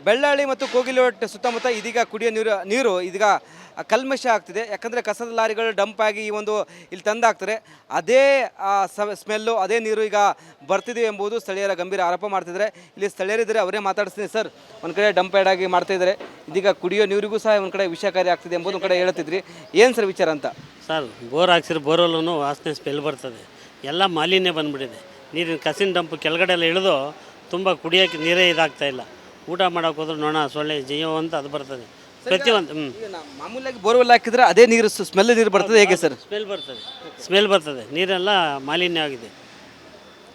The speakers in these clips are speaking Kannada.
ಬೆಳ್ಳಾಳಿ ಮತ್ತು ಕೋಗಿಲೋಟ್ ಸುತ್ತಮುತ್ತ ಇದೀಗ ಕುಡಿಯೋ ನೀರು ಇದೀಗ ಕಲ್ಮಶ ಆಗ್ತಿದೆ. ಯಾಕಂದರೆ ಕಸದ ಲಾರಿಗಳು ಡಂಪ್ ಆಗಿ ಈ ಒಂದು ಇಲ್ಲಿ ತಂದಾಕ್ತಾರೆ. ಅದೇ ಸ್ಮೆಲ್ಲು, ಅದೇ ನೀರು ಈಗ ಬರ್ತಿದೆ ಎಂಬುದು ಸ್ಥಳೀಯರ ಗಂಭೀರ ಆರೋಪ ಮಾಡ್ತಿದ್ದಾರೆ. ಇಲ್ಲಿ ಸ್ಥಳೀಯರಿದ್ದರೆ ಅವರೇ ಮಾತಾಡಿಸ್ತೀನಿ. ಸರ್, ಒಂದು ಕಡೆ ಡಂಪ್ ಆ್ಯಡ್ ಆಗಿ ಮಾಡ್ತಾಯಿದ್ದಾರೆ, ಇದೀಗ ಕುಡಿಯೋ ನೀರಿಗೂ ಸಹ ಒಂದು ಕಡೆ ವಿಷಕಾರಿ ಆಗ್ತಿದೆ ಎಂಬುದು ಒಂದು ಕಡೆ ಹೇಳ್ತಿದ್ರಿ. ಏನು ಸರ್ ವಿಚಾರ ಅಂತ? ಸರ್, ಬೋರ್ ಹಾಕ್ಸಿರೋ ಬೋರಲ್ಲೂ ವಾಸನೆ ಸ್ಮೆಲ್ ಬರ್ತದೆ. ಎಲ್ಲ ಮಾಲಿನ್ಯ ಬಂದುಬಿಟ್ಟಿದೆ. ನೀರಿನ ಕಸಿನ ಡಂಪ್ ಕೆಳಗಡೆ ಎಲ್ಲ ಇಳಿದು ತುಂಬ ಕುಡಿಯೋಕ್ಕೆ ನೀರೇ ಇದಾಗ್ತಾಯಿಲ್ಲ. ಊಟ ಮಾಡೋಕೆ ಹೋದ್ರೆ ನೊಣ, ಸೊಳ್ಳೆ, ಜೀವ ಅಂತ ಅದು ಬರ್ತದೆ ಪ್ರತಿಯೊಂದು. ಮಾಮೂಲಾಗಿ ಬೋರ್ವೆಲ್ ಹಾಕಿದ್ರೆ ಅದೇ ನೀರು ಸ್ಮೆಲ್ ನೀರು ಬರ್ತದೆ, ಹೇಗೆ ಸರ್? ಸ್ಮೆಲ್ ಬರ್ತದೆ, ನೀರೆಲ್ಲ ಮಾಲಿನ್ಯ ಆಗಿದೆ.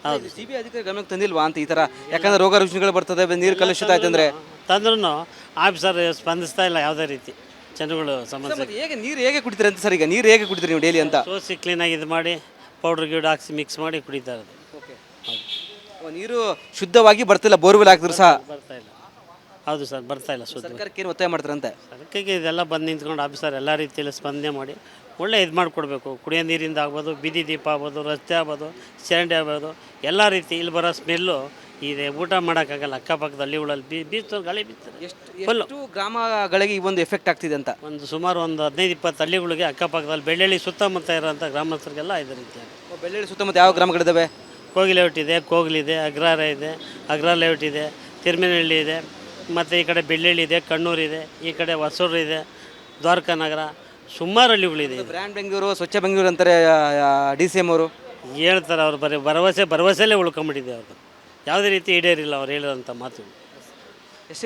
ಹೌದು. ಸಿ ಬಿ ಅಧಿಕಾರಿ ಗಮನಕ್ಕೆ ತಂದಿಲ್ವಾ ಅಂತ ಈ ಥರ? ಯಾಕಂದ್ರೆ ರೋಗ ರುಜಿನಗಳು ಬರ್ತದೆ, ನೀರು ಕಲುಷಿತ ಆಯ್ತಂದ್ರೆ ತಂದ್ರೂ ಆಫೀಸರ್ ಸ್ಪಂದಿಸ್ತಾ ಇಲ್ಲ ಯಾವುದೇ ರೀತಿ ಜನಗಳು ಸಮಸ್ಯೆ. ಹೇಗೆ ನೀರು ಹೇಗೆ ಕುಡಿತೀರಿ ಅಂತ ಸರ್? ಈಗ ನೀರು ಹೇಗೆ ಕುಡಿತೀರಿ ನೀವು ಡೈಲಿ ಅಂತ? ಸೋಸಿ ಕ್ಲೀನಾಗಿ ಇದು ಮಾಡಿ ಪೌಡ್ರ್ ಗಿಡ ಹಾಕ್ಸಿ ಮಿಕ್ಸ್ ಮಾಡಿ ಕುಡಿತಾ ಇರೋದು. ನೀರು ಶುದ್ಧವಾಗಿ ಬರ್ತಿಲ್ಲ, ಬೋರ್ವೆಲ್ ಹಾಕಿದ್ರು ಸಹ ಬರ್ತಾ ಇಲ್ಲ. ಹೌದು ಸರ್, ಬರ್ತಾ ಇಲ್ಲ ಶುದ್ಧ. ಸರ್ಕಾರಕ್ಕೆ ಏನು ಒತ್ತಾಯ ಮಾಡ್ತಾರಂತೆ? ಅದಕ್ಕೆ ಇದೆಲ್ಲ ಬಂದು ನಿಂತ್ಕೊಂಡು ಆಫೀಸರ್ ಎಲ್ಲ ರೀತಿಯಲ್ಲಿ ಸ್ಪಂದನೆ ಮಾಡಿ ಒಳ್ಳೆ ಇದು ಮಾಡಿಕೊಡ್ಬೇಕು. ಕುಡಿಯೋ ನೀರಿಂದ ಆಗ್ಬೋದು, ಬೀದಿ ದೀಪ ಆಗ್ಬೋದು, ರಸ್ತೆ ಆಗ್ಬೋದು, ಚರಂಡಿ ಆಗ್ಬೋದು, ಎಲ್ಲ ರೀತಿ ಇಲ್ಲಿ ಬರೋ ಸ್ಮೆಲ್ಲು ಇದೆ. ಊಟ ಮಾಡೋಕ್ಕಾಗಲ್ಲ. ಅಕ್ಕಪಕ್ಕದ ಹಳ್ಳಿಗಳಲ್ಲಿ ಬೀಚ್ ಗಾಳಿ ಬೀಳ್ತಾರೆ. ಎಷ್ಟು ಗ್ರಾಮಗಳಿಗೆ ಈ ಒಂದು ಎಫೆಕ್ಟ್ ಆಗ್ತಿದೆ ಅಂತ? ಸುಮಾರು ಒಂದು 15-20 ಹಳ್ಳಿಗಳಿಗೆ ಅಕ್ಕಪಕ್ಕದಲ್ಲಿ ಬೆಳ್ಳಳ್ಳಿ ಸುತ್ತಮುತ್ತ ಇರೋಂಥ ಗ್ರಾಮಸ್ಥರಿಗೆಲ್ಲ ಇದೆ ರೀತಿ. ಬೆಳ್ಳಳ್ಳಿ ಸುತ್ತಮುತ್ತ ಯಾವ ಗ್ರಾಮಗಳಿದ್ದಾವೆ? ಕೋಗಿಲೇಔಟ್ ಇದೆ, ಕೋಗ್ಲಿದೆ, ಅಗ್ರಹಾರ ಇದೆ, ಅಗ್ರಲೇಔಟ್ ಇದೆ, ತಿರುಮೇನಹಳ್ಳಿ ಇದೆ, ಮತ್ತು ಈ ಕಡೆ ಬೆಳ್ಳಳ್ಳಿ ಇದೆ, ಕಣ್ಣೂರಿದೆ, ಈ ಕಡೆ ಹೊಸೂರು ಇದೆ, ದ್ವಾರಕಾ ನಗರ, ಸುಮಾರು ಹಳ್ಳಿಗಳಿದೆ. ಬ್ರ್ಯಾಂಡ್ ಬೆಂಗಳೂರು, ಸ್ವಚ್ಛ ಬೆಂಗಳೂರು ಅಂತಾರೆ DCM ಅವರು. ಹೇಳ್ತಾರೆ ಅವ್ರು. ಬರೀ ಭರವಸೆಯಲ್ಲೇ ಉಳ್ಕೊಂಬಿಟ್ಟಿದೆ ಅವ್ರದ್ದು. ಯಾವುದೇ ರೀತಿ ಈಡೇರಿಲ್ಲ ಅವ್ರು ಹೇಳಿರೋಂಥ ಮಾತು.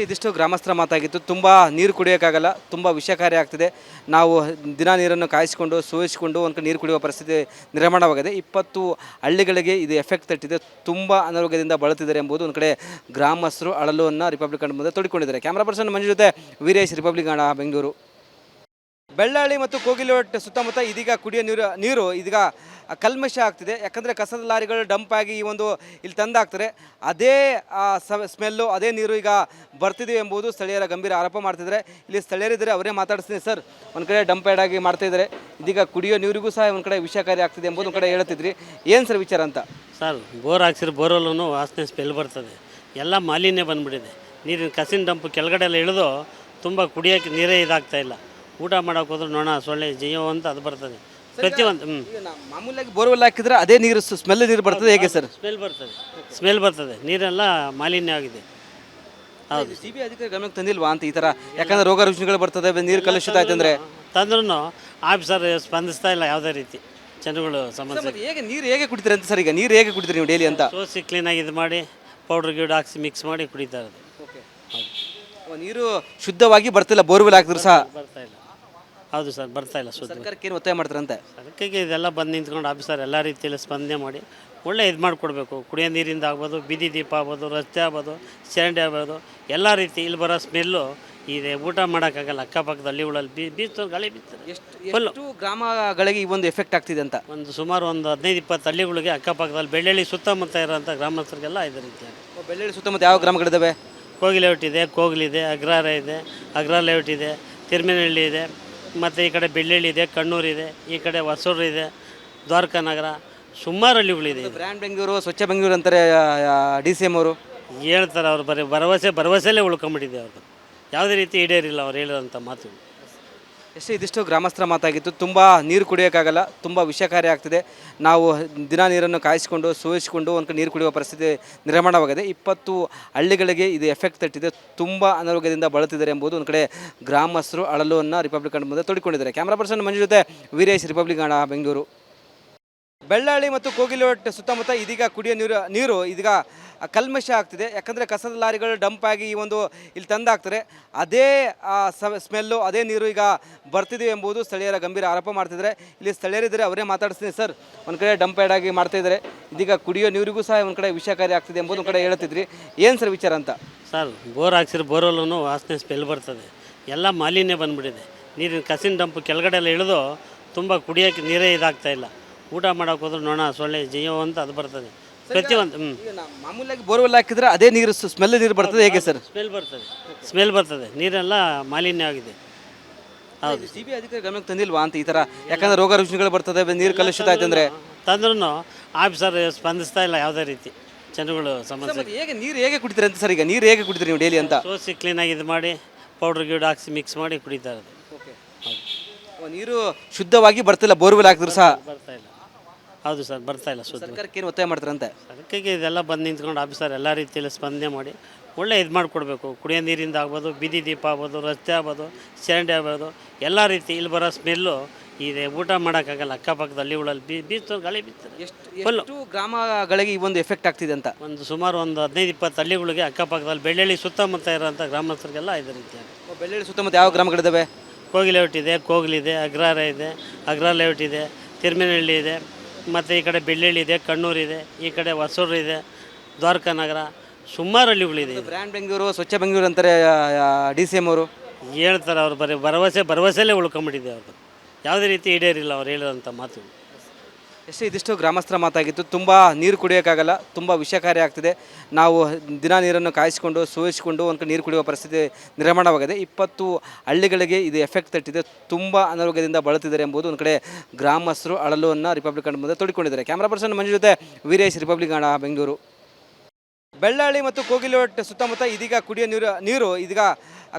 ಇದಿಷ್ಟು ಗ್ರಾಮಸ್ಥರ ಮಾತಾಗಿತ್ತು. ತುಂಬ ನೀರು ಕುಡಿಯೋಕ್ಕಾಗಲ್ಲ, ತುಂಬ ವಿಷಕಾರಿ ಆಗ್ತಿದೆ. ನಾವು ದಿನ ನೀರನ್ನು ಕಾಯಿಸಿಕೊಂಡು ಸೋಸಿಕೊಂಡು ಒಂದು ಕಡೆ ನೀರು ಕುಡಿಯುವ ಪರಿಸ್ಥಿತಿ ನಿರ್ಮಾಣವಾಗಿದೆ. 20 ಹಳ್ಳಿಗಳಿಗೆ ಇದು ಎಫೆಕ್ಟ್ ತಟ್ಟಿದೆ. ತುಂಬ ಅನಾರೋಗ್ಯದಿಂದ ಬಳಲ್ತಿದ್ದಾರೆ ಎಂಬುದು ಒಂದು ಕಡೆ ಗ್ರಾಮಸ್ಥರು ಅಳಲುವನ್ನು ರಿಪಬ್ಲಿಕ್ ಕಣ್ಣು ಮುಂದೆ ತೋಡಿಕೊಂಡಿದ್ದಾರೆ. ಕ್ಯಾಮ್ರಾ ಪರ್ಸನ್ ಮಂಜು ಜೊತೆ ವೀರೇಶ್, ರಿಪಬ್ಲಿಕ್ ಕನ್ನಡ, ಬೆಂಗಳೂರು. ಬೆಳ್ಳಾಳಿ ಮತ್ತು ಕೋಗಿಲೋಟ್ ಸುತ್ತಮುತ್ತ ಇದೀಗ ಕುಡಿಯೋ ನೀರು ಇದೀಗ ಕಲ್ಮಶ ಆಗ್ತಿದೆ. ಯಾಕಂದರೆ ಕಸದ ಲಾರಿಗಳು ಡಂಪ್ ಆಗಿ ಈ ಒಂದು ಇಲ್ಲಿ ತಂದಾಕ್ತಾರೆ. ಅದೇ ಸ್ಮೆಲ್ಲು, ಅದೇ ನೀರು ಈಗ ಬರ್ತಿದೆ ಎಂಬುದು ಸ್ಥಳೀಯರ ಗಂಭೀರ ಆರೋಪ ಮಾಡ್ತಿದ್ದಾರೆ. ಇಲ್ಲಿ ಸ್ಥಳೀಯರಿದ್ದರೆ ಅವರೇ ಮಾತಾಡಿಸ್ತೀನಿ. ಸರ್, ಒಂದು ಕಡೆ ಡಂಪ್ ಆ್ಯಡ್ ಆಗಿ ಮಾಡ್ತಾಯಿದ್ದಾರೆ, ಇದೀಗ ಕುಡಿಯೋ ನೀರಿಗೂ ಸಹ ಒಂದು ಕಡೆ ವಿಷಕಾರಿ ಆಗ್ತಿದೆ ಎಂಬುದು ಒಂದು ಕಡೆ ಹೇಳ್ತಿದ್ರಿ. ಏನು ಸರ್ ವಿಚಾರ ಅಂತ? ಸರ್, ಬೋರ್ ಹಾಕ್ಸಿರೋ ಬೋರಲ್ಲೂ ವಾಸನೆ ಸ್ಮೆಲ್ ಬರ್ತದೆ. ಎಲ್ಲ ಮಾಲಿನ್ಯ ಬಂದುಬಿಟ್ಟಿದೆ. ನೀರಿನ ಕಸಿನ ಡಂಪ್ ಕೆಳಗಡೆ ಎಲ್ಲ ಇಳಿದು ತುಂಬ ಕುಡಿಯೋಕ್ಕೆ ನೀರೇ ಇದಾಗ್ತಾಯಿಲ್ಲ. ಊಟ ಮಾಡೋಕೆ ಹೋದ್ರೆ ನೊಣ, ಸೊಳ್ಳೆ, ಜೀವ ಅಂತ ಅದು ಬರ್ತದೆ ಪ್ರತಿಯೊಂದು. ಮಾಮೂಲಾಗಿ ಬೋರ್ವೆಲ್ ಹಾಕಿದ್ರೆ ಅದೇ ನೀರು ಸ್ಮೆಲ್ ನೀರು ಬರ್ತದೆ, ಹೇಗೆ ಸರ್? ಸ್ಮೆಲ್ ಬರ್ತದೆ, ನೀರೆಲ್ಲ ಮಾಲಿನ್ಯ ಆಗಿದೆ. ಹೌದು. ಸಿ ಬಿ ಅಧಿಕಾರಿ ಗಮನಕ್ಕೆ ತಂದಿಲ್ವಾ ಅಂತ ಈ ಥರ? ಯಾಕಂದ್ರೆ ರೋಗ ರುಜಿನಗಳು ಬರ್ತದೆ, ನೀರು ಕಲುಷಿತ ಆಯ್ತಂದ್ರೆ ತಂದ್ರೂ ಆಫೀಸರ್ ಸ್ಪಂದಿಸ್ತಾ ಇಲ್ಲ ಯಾವುದೇ ರೀತಿ ಜನಗಳು ಸಮಸ್ಯೆ. ಹೇಗೆ ನೀರು ಹೇಗೆ ಕುಡಿತೀರಿ ಅಂತ ಸರ್? ಈಗ ನೀರು ಹೇಗೆ ಕುಡಿತೀರಿ ನೀವು ಡೈಲಿ ಅಂತ? ಸೋಸಿ ಕ್ಲೀನಾಗಿ ಇದು ಮಾಡಿ ಪೌಡ್ರ್ ಗಿಡ ಹಾಕ್ಸಿ ಮಿಕ್ಸ್ ಮಾಡಿ ಕುಡಿತಾ ಇರೋದು. ನೀರು ಶುದ್ಧವಾಗಿ ಬರ್ತಿಲ್ಲ, ಬೋರ್ವೆಲ್ ಹಾಕಿದ್ರು ಸಹ ಬರ್ತಾ ಇಲ್ಲ. ಹೌದು ಸರ್, ಬರ್ತಾ ಇಲ್ಲ ಶುದ್ಧ. ಸರ್ಕಾರಕ್ಕೆ ಏನು ಒತ್ತಾಯ ಮಾಡ್ತಾರಂತೆ? ಅದಕ್ಕೆ ಇದೆಲ್ಲ ಬಂದು ನಿಂತ್ಕೊಂಡು ಆಫೀಸರ್ ಎಲ್ಲ ರೀತಿಯಲ್ಲಿ ಸ್ಪಂದನೆ ಮಾಡಿ ಒಳ್ಳೆ ಇದು ಮಾಡಿಕೊಡ್ಬೇಕು. ಕುಡಿಯೋ ನೀರಿಂದ ಆಗ್ಬೋದು, ಬೀದಿ ದೀಪ ಆಗ್ಬೋದು, ರಸ್ತೆ ಆಗ್ಬೋದು, ಚರಂಡಿ ಆಗ್ಬೋದು, ಎಲ್ಲ ರೀತಿ ಇಲ್ಲಿ ಬರೋ ಸ್ಮೆಲ್ಲು ಇದೆ. ಊಟ ಮಾಡೋಕ್ಕಾಗಲ್ಲ. ಅಕ್ಕಪಕ್ಕದ ಹಳ್ಳಿಗಳಲ್ಲಿ ಬೀಚ್ ಗಾಳಿ ಬೀಳ್ತಾರೆ. ಎಷ್ಟು ಗ್ರಾಮಗಳಿಗೆ ಈ ಒಂದು ಎಫೆಕ್ಟ್ ಆಗ್ತಿದೆ ಅಂತ? ಸುಮಾರು ಒಂದು 15-20 ಹಳ್ಳಿಗಳಿಗೆ ಅಕ್ಕಪಕ್ಕದಲ್ಲಿ ಬೆಳ್ಳಳ್ಳಿ ಸುತ್ತಮುತ್ತ ಇರೋಂಥ ಗ್ರಾಮಸ್ಥರಿಗೆಲ್ಲ ಇದೆ ರೀತಿ. ಬೆಳ್ಳಳ್ಳಿ ಸುತ್ತಮುತ್ತ ಯಾವ ಗ್ರಾಮಗಳಿದ್ದಾವೆ? ಕೋಗಿಲೇಔಟ್ ಇದೆ, ಕೋಗ್ಲಿದೆ, ಅಗ್ರಹಾರ ಇದೆ, ಅಗ್ರಲೇಔಟ್ ಇದೆ, ತಿರುಮೇನಹಳ್ಳಿ ಇದೆ, ಮತ್ತು ಈ ಕಡೆ ಬೆಳ್ಳಳ್ಳಿ ಇದೆ, ಕಣ್ಣೂರಿದೆ, ಈ ಕಡೆ ಹೊಸೂರು ಇದೆ, ದ್ವಾರಕಾ ನಗರ, ಸುಮಾರು ಹಳ್ಳಿಗಳಿದೆ. ಬ್ರ್ಯಾಂಡ್ ಬೆಂಗಳೂರು, ಸ್ವಚ್ಛ ಬೆಂಗಳೂರು ಅಂತಾರೆ DCM ಅವರು. ಹೇಳ್ತಾರೆ ಅವ್ರು. ಬರೀ ಭರವಸೆಯಲ್ಲೇ ಉಳ್ಕೊಂಬಿಟ್ಟಿದೆ ಅವ್ರದ್ದು. ಯಾವುದೇ ರೀತಿ ಈಡೇರಿಲ್ಲ ಅವ್ರು ಹೇಳಿರೋಂಥ ಮಾತು. ಇದಿಷ್ಟು ಗ್ರಾಮಸ್ಥರ ಮಾತಾಗಿತ್ತು. ತುಂಬ ನೀರು ಕುಡಿಯೋಕ್ಕಾಗಲ್ಲ, ತುಂಬ ವಿಷಕಾರಿ ಆಗ್ತಿದೆ. ನಾವು ದಿನ ನೀರನ್ನು ಕಾಯಿಸಿಕೊಂಡು ಸೋಸಿಕೊಂಡು ಒಂದು ಕಡೆ ನೀರು ಕುಡಿಯುವ ಪರಿಸ್ಥಿತಿ ನಿರ್ಮಾಣವಾಗಿದೆ. 20 ಹಳ್ಳಿಗಳಿಗೆ ಇದು ಎಫೆಕ್ಟ್ ತಟ್ಟಿದೆ. ತುಂಬ ಅನಾರೋಗ್ಯದಿಂದ ಬಳಲ್ತಿದ್ದಾರೆ ಎಂಬುದು ಒಂದು ಕಡೆ ಗ್ರಾಮಸ್ಥರು ಅಳಲುವನ್ನು ರಿಪಬ್ಲಿಕ್ ಕಣ್ಣು ಮುಂದೆ ತೋಡಿಕೊಂಡಿದ್ದಾರೆ. ಕ್ಯಾಮ್ರಾ ಪರ್ಸನ್ ಮಂಜು ಜೊತೆ ವೀರೇಶ್, ರಿಪಬ್ಲಿಕ್ ಕನ್ನಡ, ಬೆಂಗಳೂರು. ಬೆಳ್ಳಾಳಿ ಮತ್ತು ಕೋಗಿಲೋಟ್ ಸುತ್ತಮುತ್ತ ಇದೀಗ ಕುಡಿಯೋ ನೀರು ಇದೀಗ ಕಲ್ಮಶ ಆಗ್ತಿದೆ. ಯಾಕಂದರೆ ಕಸದ ಲಾರಿಗಳು ಡಂಪ್ ಆಗಿ ಈ ಒಂದು ಇಲ್ಲಿ ತಂದಾಕ್ತಾರೆ. ಅದೇ ಸ್ಮೆಲ್ಲು, ಅದೇ ನೀರು ಈಗ ಬರ್ತಿದೆ ಎಂಬುದು ಸ್ಥಳೀಯರ ಗಂಭೀರ ಆರೋಪ ಮಾಡ್ತಿದ್ದಾರೆ. ಇಲ್ಲಿ ಸ್ಥಳೀಯರಿದ್ದರೆ ಅವರೇ ಮಾತಾಡಿಸ್ತೀನಿ. ಸರ್, ಒಂದು ಕಡೆ ಡಂಪ್ ಆ್ಯಡ್ ಆಗಿ ಮಾಡ್ತಾಯಿದ್ದಾರೆ, ಇದೀಗ ಕುಡಿಯೋ ನೀರಿಗೂ ಸಹ ಒಂದು ಕಡೆ ವಿಷಕಾರಿ ಆಗ್ತಿದೆ ಎಂಬುದು ಒಂದು ಕಡೆ ಹೇಳ್ತಿದ್ರಿ. ಏನು ಸರ್ ವಿಚಾರ ಅಂತ? ಸರ್, ಬೋರ್ ಹಾಕ್ಸಿರೋ ಬೋರಲ್ಲೂ ವಾಸನೆ ಸ್ಮೆಲ್ ಬರ್ತದೆ. ಎಲ್ಲ ಮಾಲಿನ್ಯ ಬಂದುಬಿಟ್ಟಿದೆ. ನೀರಿನ ಕಸಿನ ಡಂಪ್ ಕೆಳಗಡೆ ಎಲ್ಲ ಇಳಿದು ತುಂಬ ಕುಡಿಯೋಕ್ಕೆ ನೀರೇ ಇದಾಗ್ತಾಯಿಲ್ಲ. ಊಟ ಮಾಡೋಕೆ ಹೋದ್ರೆ ನೊಣ, ಸೊಳ್ಳೆ, ಜೀವ ಅಂತ ಅದು ಬರ್ತದೆ ಪ್ರತಿಯೊಂದು. ಮಾಮೂಲಾಗಿ ಬೋರ್ವೆಲ್ ಹಾಕಿದ್ರೆ ಅದೇ ನೀರು ಸ್ಮೆಲ್ ನೀರು ಬರ್ತದೆ, ಹೇಗೆ ಸರ್? ಸ್ಮೆಲ್ ಬರ್ತದೆ, ನೀರೆಲ್ಲ ಮಾಲಿನ್ಯ ಆಗಿದೆ. ಹೌದು. ಸಿ ಬಿ ಅಧಿಕಾರಿ ಗಮನಕ್ಕೆ ತಂದಿಲ್ವಾ ಅಂತ ಈ ಥರ? ಯಾಕಂದ್ರೆ ರೋಗ ರುಜಿನಗಳು ಬರ್ತದೆ, ನೀರು ಕಲುಷಿತ ಆಯ್ತಂದ್ರೆ ತಂದ್ರೂ ಆಫೀಸರ್ ಸ್ಪಂದಿಸ್ತಾ ಇಲ್ಲ ಯಾವುದೇ ರೀತಿ ಜನಗಳು ಸಮಸ್ಯೆ. ಮತ್ತೆ ಹೇಗೆ ಕುಡಿತೀರಿ ಅಂತ ಸರ್? ಈಗ ನೀರು ಹೇಗೆ ಕುಡಿತೀರಿ ನೀವು ಡೈಲಿ ಅಂತ? ಸೋಸಿ ಕ್ಲೀನಾಗಿ ಇದು ಮಾಡಿ ಪೌಡ್ರ್ ಗಿಡ್ ಹಾಕ್ಸಿ ಮಿಕ್ಸ್ ಮಾಡಿ ಕುಡಿತಾ ಇರೋದು. ನೀರು ಶುದ್ಧವಾಗಿ ಬರ್ತಿಲ್ಲ, ಬೋರ್ವೆಲ್ ಹಾಕಿದ್ರು ಸಹ. ಬರ್ತಾ ಇಲ್ಲ. ಹೌದು ಸರ್, ಬರ್ತಾ ಇಲ್ಲ ಶುದ್ಧ. ಸರ್ಕಾರಕ್ಕೆ ಏನು ಒತ್ತಾಯ ಮಾಡ್ತಾರಂತೆ? ಅದಕ್ಕೆ ಇದೆಲ್ಲ ಬಂದು ನಿಂತ್ಕೊಂಡು ಆಫೀಸರ್ ಎಲ್ಲ ರೀತಿಯಲ್ಲಿ ಸ್ಪಂದನೆ ಮಾಡಿ ಒಳ್ಳೆ ಇದು ಮಾಡಿಕೊಡ್ಬೇಕು. ಕುಡಿಯೋ ನೀರಿಂದ ಆಗ್ಬೋದು, ಬೀದಿ ದೀಪ ಆಗ್ಬೋದು, ರಸ್ತೆ ಆಗ್ಬೋದು, ಚರಂಡಿ ಆಗ್ಬೋದು, ಎಲ್ಲ ರೀತಿ ಇಲ್ಲಿ ಬರೋ ಸ್ಮೆಲ್ಲು ಇದೆ. ಊಟ ಮಾಡೋಕ್ಕಾಗಲ್ಲ. ಅಕ್ಕಪಕ್ಕದ ಹಳ್ಳಿಗಳಲ್ಲಿ ಬೀಚ್ ಗಾಳಿ ಬೀಳ್ತದೆ. ಎಷ್ಟು ಗ್ರಾಮಗಳಿಗೆ ಈ ಒಂದು ಎಫೆಕ್ಟ್ ಆಗ್ತಿದೆ ಅಂತ? ಸುಮಾರು ಒಂದು 15-20 ಹಳ್ಳಿಗಳಿಗೆ ಅಕ್ಕಪಕ್ಕದಲ್ಲಿ ಬೆಳ್ಳುಳ್ಳಿ ಸುತ್ತಮುತ್ತ ಇರೋಂಥ ಗ್ರಾಮಸ್ಥರಿಗೆಲ್ಲ ಇದೆ ರೀತಿಯಾಗಿ. ಬೆಳ್ಳುಳ್ಳಿ ಸುತ್ತಮುತ್ತ ಯಾವ ಗ್ರಾಮಗಳಿದ್ದಾವೆ? ಕೋಗಿ ಲೇಔಟ್ ಇದೆ, ಕೋಗ್ಲಿದೆ, ಅಗ್ರಹಾರ ಇದೆ, ಅಗ್ರಹಾರ ಲೇಔಟ್ ಇದೆ, ತಿರುಮೇನಹಳ್ಳಿ ಇದೆ, ಮತ್ತು ಈ ಕಡೆ ಬೆಳ್ಳುಳ್ಳಿ ಇದೆ, ಕಣ್ಣೂರಿದೆ, ಈ ಕಡೆ ಹೊಸೂರು ಇದೆ, ದ್ವಾರಕಾ ನಗರ, ಸುಮಾರು ಹಳ್ಳಿಗಳಿದೆ. ಬ್ರ್ಯಾಂಡ್ ಬೆಂಗಳೂರು, ಸ್ವಚ್ಛ ಬೆಂಗಳೂರು ಅಂತಾರೆ DCM ಅವರು. ಹೇಳ್ತಾರೆ ಅವ್ರು, ಬರೀ ಭರವಸೆಯಲ್ಲೇ ಉಳ್ಕೊಂಬಿಟ್ಟಿದೆ ಅವ್ರದ್ದು. ಯಾವುದೇ ರೀತಿ ಈಡೇರಿಲ್ಲ ಅವ್ರು ಹೇಳಿರೋಂಥ ಮಾತು. ಇದಿಷ್ಟು ಗ್ರಾಮಸ್ಥರ ಮಾತಾಗಿತ್ತು. ತುಂಬ ನೀರು ಕುಡಿಯೋಕ್ಕಾಗಲ್ಲ, ತುಂಬ ವಿಷಕಾರಿ ಆಗ್ತಿದೆ. ನಾವು ದಿನ ನೀರನ್ನು ಕಾಯಿಸಿಕೊಂಡು ಸೋಸಿಕೊಂಡು ಒಂದು ಕಡೆ ನೀರು ಕುಡಿಯುವ ಪರಿಸ್ಥಿತಿ ನಿರ್ಮಾಣವಾಗಿದೆ. 20 ಹಳ್ಳಿಗಳಿಗೆ ಇದು ಎಫೆಕ್ಟ್ ತಟ್ಟಿದೆ. ತುಂಬ ಅನಾರೋಗ್ಯದಿಂದ ಬಳಲ್ತಿದ್ದಾರೆ ಎಂಬುದು ಒಂದು ಕಡೆ ಗ್ರಾಮಸ್ಥರು ಅಳಲುವನ್ನು ರಿಪಬ್ಲಿಕ್ ಕನ್ನಡ ಮುಂದೆ ತೋಡಿಕೊಂಡಿದ್ದಾರೆ. ಕ್ಯಾಮ್ರಾ ಪರ್ಸನ್ ಮಂಜು ಜೊತೆ ವೀರೇಶ್, ರಿಪಬ್ಲಿಕ್ ಕನ್ನಡ, ಬೆಂಗಳೂರು. ಬೆಳ್ಳಹಳ್ಳಿ ಮತ್ತು ಕೋಗಿಲೋಟ್ ಸುತ್ತಮುತ್ತ ಇದೀಗ ಕುಡಿಯೋ ನೀರು ಇದೀಗ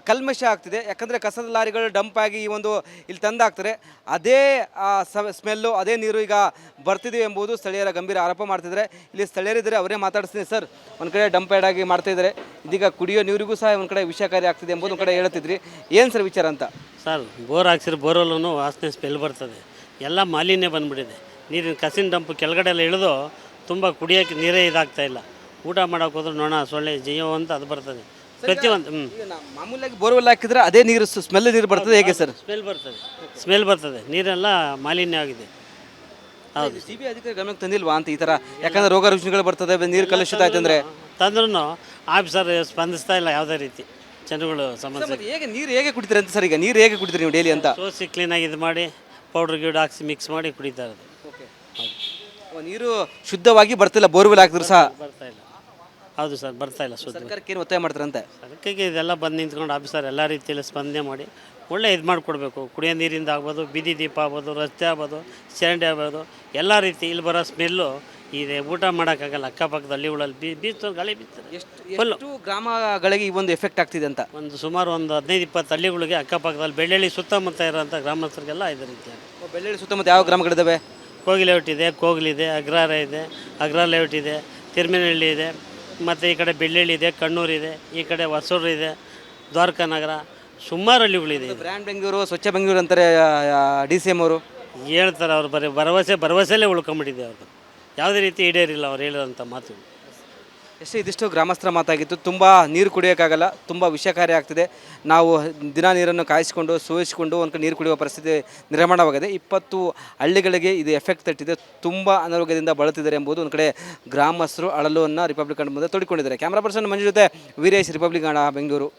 ಕಲ್ಮಶ ಆಗ್ತಿದೆ. ಯಾಕಂದರೆ ಕಸದ ಲಾರಿಗಳು ಡಂಪ್ ಆಗಿ ಈ ಒಂದು ಇಲ್ಲಿ ತಂದಾಕ್ತಾರೆ. ಅದೇ ಸ್ಮೆಲ್ಲು, ಅದೇ ನೀರು ಈಗ ಬರ್ತಿದೆ ಎಂಬುದು ಸ್ಥಳೀಯರ ಗಂಭೀರ ಆರೋಪ ಮಾಡ್ತಿದ್ದಾರೆ. ಇಲ್ಲಿ ಸ್ಥಳೀಯರಿದ್ದಾರೆ, ಅವರೇ ಮಾತಾಡಿಸ್ತೀನಿ. ಸರ್, ಒಂದು ಕಡೆ ಡಂಪ್ ಆಗಿ ಮಾಡ್ತಾಯಿದ್ದಾರೆ, ಇದೀಗ ಕುಡಿಯೋ ನೀರಿಗೂ ಸಹ ಒಂದು ಕಡೆ ವಿಷಕಾರಿ ಆಗ್ತಿದೆ ಎಂಬುದು ಒಂದು ಕಡೆ ಹೇಳ್ತಿದ್ರಿ. ಏನು ಸರ್ ವಿಚಾರ ಅಂತ? ಸರ್, ಬೋರ್ ಹಾಕ್ಸಿರೋ ಬೋರಲ್ಲೂ ವಾಸನೆ ಸ್ಮೆಲ್ ಬರ್ತದೆ. ಎಲ್ಲ ಮಾಲಿನ್ಯ ಬಂದುಬಿಟ್ಟಿದೆ. ನೀರಿನ ಕಸಿನ ಡಂಪ್ ಕೆಳಗಡೆ ಎಲ್ಲ ಇಳಿದು ತುಂಬ ಕುಡಿಯೋಕ್ಕೆ ನೀರೇ ಇದಾಗ್ತಾಯಿಲ್ಲ. ಊಟ ಮಾಡೋಕೆ ಹೋದ್ರೆ ನೊಣ, ಸೊಳ್ಳೆ, ಜೀವ ಅಂತ ಅದು ಬರ್ತದೆ ಪ್ರತಿಯೊಂದು. ಮಾಮೂಲಾಗಿ ಬೋರ್ವೆಲ್ ಹಾಕಿದ್ರೆ ಅದೇ ನೀರು ಸ್ಮೆಲ್ ನೀರು ಬರ್ತದೆ, ಹೇಗೆ ಸರ್? ಸ್ಮೆಲ್ ಬರ್ತದೆ, ನೀರೆಲ್ಲ ಮಾಲಿನ್ಯ ಆಗಿದೆ. ಹೌದು. CBI ಅಧಿಕಾರಿ ಗಮನಕ್ಕೆ ತಂದಿಲ್ವಾ ಅಂತ ಈ ಥರ? ಯಾಕಂದ್ರೆ ರೋಗ ರುಜಿನಗಳು ಬರ್ತದೆ, ನೀರು ಕಲುಷಿತ ಆಯ್ತು ಅಂದರೆ. ತಂದ್ರೂ ಆಫೀಸರ್ ಸ್ಪಂದಿಸ್ತಾ ಇಲ್ಲ ಯಾವುದೇ ರೀತಿ. ಜನಗಳು ಸಮಸ್ಯೆ. ಹೇಗೆ ಕುಡಿತೀರಿ ಅಂತ ಸರ್? ಈಗ ನೀರು ಹೇಗೆ ಕುಡಿತೀರಿ ನೀವು ಡೈಲಿ ಅಂತ? ಸೋಸಿ ಕ್ಲೀನಾಗಿ ಇದು ಮಾಡಿ ಪೌಡ್ರ್ ಗಿಡ್ ಹಾಕ್ಸಿ ಮಿಕ್ಸ್ ಮಾಡಿ ಕುಡಿತಾ ಇರೋದು. ನೀರು ಶುದ್ಧವಾಗಿ ಬರ್ತಿಲ್ಲ, ಬೋರ್ವೆಲ್ ಹಾಕಿದ್ರು ಸಹ. ಬರ್ತಾ ಇಲ್ಲ. ಹೌದು ಸರ್, ಬರ್ತಾ ಇಲ್ಲ ಶುದ್ಧ. ಸರ್ಕಾರಕ್ಕೆ ಏನು ಒತ್ತಾಯ ಮಾಡ್ತಾರಂತೆ? ಅದಕ್ಕೆ ಇದೆಲ್ಲ ಬಂದು ನಿಂತ್ಕೊಂಡು ಆಫೀಸರ್ ಎಲ್ಲ ರೀತಿಯಲ್ಲಿ ಸ್ಪಂದನೆ ಮಾಡಿ ಒಳ್ಳೆ ಇದು ಮಾಡಿಕೊಡ್ಬೇಕು. ಕುಡಿಯೋ ನೀರಿಂದ ಆಗ್ಬೋದು, ಬೀದಿ ದೀಪ ಆಗ್ಬೋದು, ರಸ್ತೆ ಆಗ್ಬೋದು, ಚರಂಡಿ ಆಗ್ಬೋದು, ಎಲ್ಲ ರೀತಿ ಇಲ್ಲಿ ಬರೋ ಸ್ಮೆಲ್ಲು ಇದೆ. ಊಟ ಮಾಡೋಕ್ಕಾಗಲ್ಲ. ಅಕ್ಕಪಕ್ಕದ ಹಳ್ಳಿಗಳಲ್ಲಿ ಬೀಚ್ ಗಾಳಿ ಬೀಳ್ತದೆ. ಎಷ್ಟು ಗ್ರಾಮಗಳಿಗೆ ಈ ಒಂದು ಎಫೆಕ್ಟ್ ಆಗ್ತಿದೆ ಅಂತ? ಸುಮಾರು ಒಂದು 15-20 ಹಳ್ಳಿಗಳಿಗೆ ಅಕ್ಕಪಕ್ಕದಲ್ಲಿ ಬೆಳ್ಳುಳ್ಳಿ ಸುತ್ತಮುತ್ತ ಇರೋಂಥ ಗ್ರಾಮಸ್ಥರಿಗೆಲ್ಲ ಇದೆ ರೀತಿಯಾಗಿ. ಬೆಳ್ಳುಳ್ಳಿ ಸುತ್ತಮುತ್ತ ಯಾವ ಗ್ರಾಮಗಳಿದ್ದಾವೆ? ಕೋಗಿ ಲೇಔಟ್ ಇದೆ, ಕೋಗ್ಲಿದೆ, ಅಗ್ರಹಾರ ಇದೆ, ಅಗ್ರಹಾರ ಲೇಔಟ್ ಇದೆ, ತಿರುಮೇನಹಳ್ಳಿ ಇದೆ, ಮತ್ತು ಈ ಕಡೆ ಬೆಳ್ಳುಳ್ಳಿ ಇದೆ, ಕಣ್ಣೂರಿದೆ, ಈ ಕಡೆ ಹೊಸೂರು ಇದೆ, ದ್ವಾರಕಾ ನಗರ, ಸುಮಾರು ಹಳ್ಳಿಗಳಿದೆ. ಬ್ರ್ಯಾಂಡ್ ಬೆಂಗಳೂರು, ಸ್ವಚ್ಛ ಬೆಂಗಳೂರು ಅಂತಾರೆ DCM ಅವರು. ಹೇಳ್ತಾರೆ ಅವ್ರು, ಬರೀ ಭರವಸೆಯಲ್ಲೇ ಉಳ್ಕೊಂಬಿಟ್ಟಿದೆ ಅವ್ರದ್ದು. ಯಾವುದೇ ರೀತಿ ಈಡೇರಿಲ್ಲ ಅವ್ರು ಹೇಳಿರೋಂಥ ಮಾತು. ಇದಿಷ್ಟು ಗ್ರಾಮಸ್ಥರ ಮಾತಾಗಿತ್ತು. ತುಂಬ ನೀರು ಕುಡಿಯೋಕ್ಕಾಗಲ್ಲ, ತುಂಬ ವಿಷಕಾರಿ ಆಗ್ತಿದೆ. ನಾವು ದಿನ ನೀರನ್ನು ಕಾಯಿಸಿಕೊಂಡು ಸೋಸಿಕೊಂಡು ಒಂದು ಕಡೆ ನೀರು ಕುಡಿಯುವ ಪರಿಸ್ಥಿತಿ ನಿರ್ಮಾಣವಾಗಿದೆ. 20 ಹಳ್ಳಿಗಳಿಗೆ ಇದು ಎಫೆಕ್ಟ್ ತಟ್ಟಿದೆ. ತುಂಬ ಅನಾರೋಗ್ಯದಿಂದ ಬಳಲ್ತಿದ್ದಾರೆ ಎಂಬುದು ಒಂದು ಕಡೆ ಗ್ರಾಮಸ್ಥರು ಅಳಲುವನ್ನು ರಿಪಬ್ಲಿಕ್ ಕನ್ನಡ ಮುಂದೆ ತೋಡಿಕೊಂಡಿದ್ದಾರೆ. ಕ್ಯಾಮ್ರಾ ಪರ್ಸನ್ ಮಂಜು ಜೊತೆ ವೀರೇಶ್, ರಿಪಬ್ಲಿಕ್ ಕನ್ನಡ, ಬೆಂಗಳೂರು.